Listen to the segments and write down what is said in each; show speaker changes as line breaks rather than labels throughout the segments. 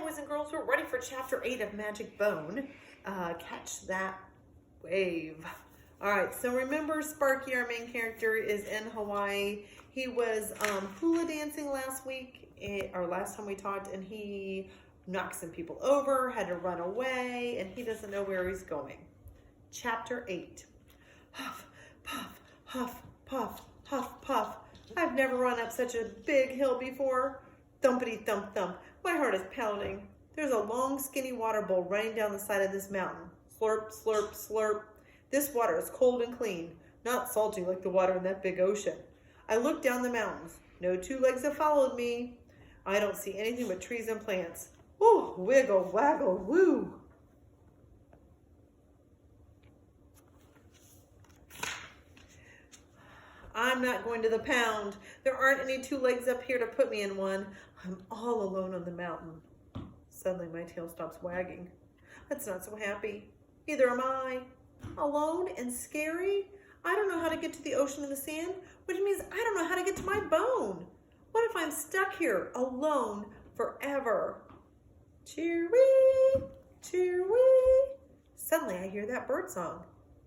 boys and girls, we're ready for chapter 8 of Magic Bone. Catch that wave. All right, so remember Sparky, our main character, is in Hawaii. He was hula dancing last week, or last time we talked, and he knocked some people over, had to run away, and he doesn't know where he's going. Chapter 8. Huff, puff, huff, puff, huff, puff. I've never run up such a big hill before. Thumpity thump thump. My heart is pounding. There's a long, skinny water bowl running down the side of this mountain. Slurp, slurp, slurp. This water is cold and clean, not salty like the water in that big ocean. I look down the mountains. No two legs have followed me. I don't see anything but trees and plants. Ooh, wiggle, waggle, woo. I'm not going to the pound. There aren't any two legs up here to put me in one. I'm all alone on the mountain. Suddenly my tail stops wagging. That's not so happy. Neither am I. Alone and scary? I don't know how to get to the ocean and the sand, which means I don't know how to get to my bone. What if I'm stuck here alone forever? Cheer-wee, cheer-wee. Suddenly I hear that bird song.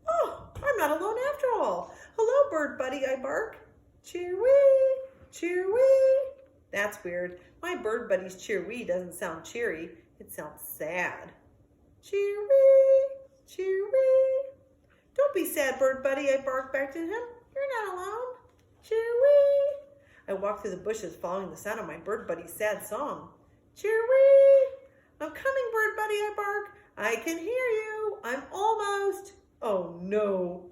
Oh, I'm not alone after all. Hello, bird buddy, I bark. Cheer-wee, cheer-wee. That's weird. My bird buddy's cheer-wee doesn't sound cheery. It sounds sad. Cheer-wee, cheer-wee. Don't be sad, bird buddy, I bark back to him. You're not alone. Cheer-wee. I walk through the bushes following the sound of my bird buddy's sad song. Cheer-wee. I'm coming, bird buddy, I bark. I can hear you. I'm almost. Oh, no.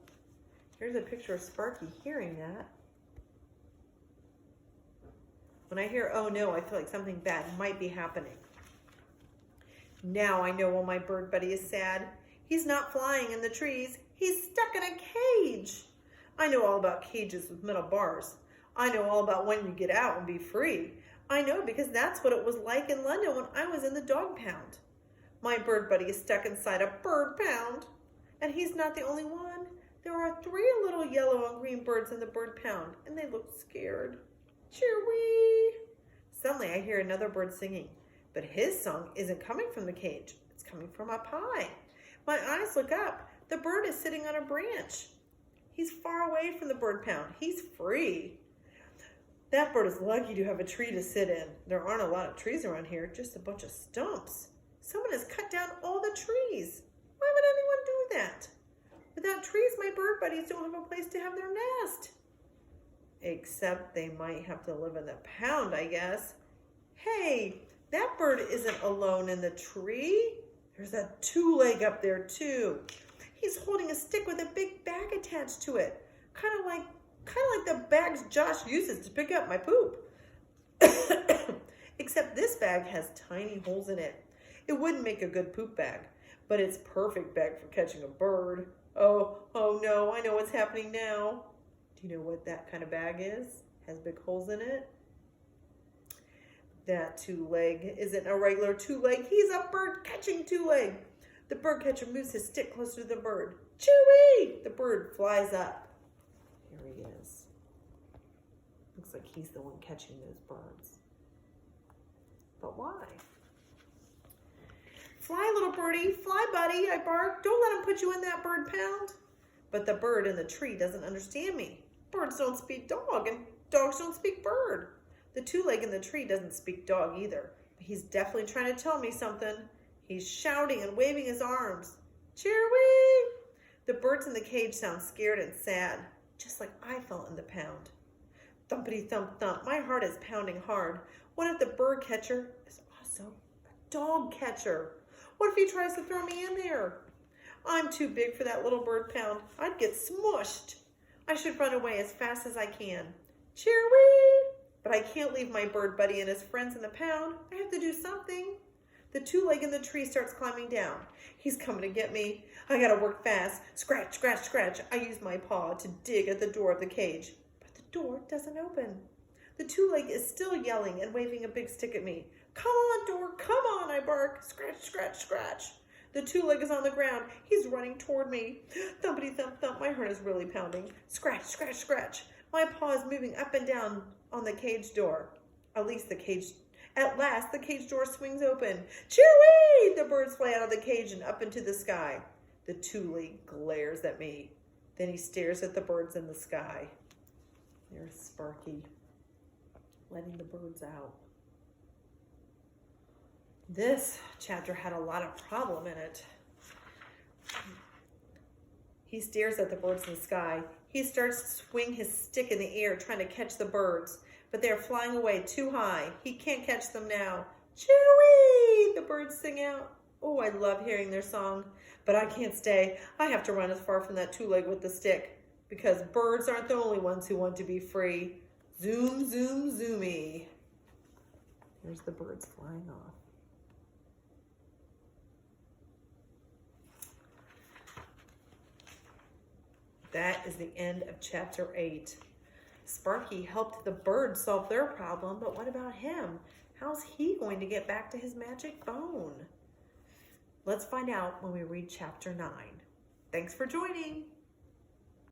Here's a picture of Sparky hearing that. When I hear, oh, no, I feel like something bad might be happening. Now I know why my bird buddy is sad. He's not flying in the trees. He's stuck in a cage. I know all about cages with metal bars. I know all about when you get out and be free. I know because that's what it was like in London when I was in the dog pound. My bird buddy is stuck inside a bird pound. And he's not the only one. There are 3 little yellow and green birds in the bird pound, and they look scared. Cheer-wee! Suddenly I hear another bird singing, but his song isn't coming from the cage. It's coming from up high. My eyes look up. The bird is sitting on a branch. He's far away from the bird pound. He's free. That bird is lucky to have a tree to sit in. There aren't a lot of trees around here, just a bunch of stumps. Someone has cut down all the trees. Why would anyone do that? Without trees, my bird buddies don't have a place to have their nest. Except they might have to live in the pound, I guess. Hey, that bird isn't alone in the tree. There's a 2-leg up there too. He's holding a stick with a big bag attached to it. Kind of like the bags Josh uses to pick up my poop. Except this bag has tiny holes in it. It wouldn't make a good poop bag, but it's perfect bag for catching a bird. Oh no, I know what's happening now. Do you know what that kind of bag is? Has big holes in it. That 2-leg isn't a regular 2-leg. He's a bird catching 2-leg. The bird catcher moves his stick closer to the bird. Chew-wee! The bird flies up. Here he is. Looks like he's the one catching those birds. But why? Fly, little birdie. Fly, buddy, I bark. Don't let him put you in that bird pound. But the bird in the tree doesn't understand me. Birds don't speak dog, and dogs don't speak bird. The 2-leg in the tree doesn't speak dog either. But he's definitely trying to tell me something. He's shouting and waving his arms. Cheer-wee! The birds in the cage sound scared and sad, just like I felt in the pound. Thumpity thump thump. My heart is pounding hard. What if the bird catcher is also a dog catcher? What if he tries to throw me in there? I'm too big for that little bird pound. I'd get smushed. I should run away as fast as I can. Cheer-wee! But I can't leave my bird buddy and his friends in the pound. I have to do something. The 2-leg in the tree starts climbing down. He's coming to get me. I gotta work fast. Scratch, scratch, scratch. I use my paw to dig at the door of the cage. But the door doesn't open. The 2-leg is still yelling and waving a big stick at me. Come on, door, come on, I bark. Scratch, scratch, scratch. The 2-leg is on the ground. He's running toward me. Thumpity thump thump. My heart is really pounding. Scratch, scratch, scratch. My paw is moving up and down on the cage door. At least the cage At last, the cage door swings open. Chewie! The birds fly out of the cage and up into the sky. The Thule glares at me. Then he stares at the birds in the sky. There's Sparky, letting the birds out. This chapter had a lot of problem in it. He stares at the birds in the sky. He starts to swing his stick in the air, trying to catch the birds, but they're flying away too high. He can't catch them now. Chewie! The birds sing out. Oh, I love hearing their song, but I can't stay. I have to run as far from that two-leg with the stick, because birds aren't the only ones who want to be free. Zoom, zoom, zoomy. There's the birds flying off. That is the end of chapter 8. Sparky helped the birds solve their problem, but what about him? How's he going to get back to his magic bone? Let's find out when we read chapter 9. Thanks for joining.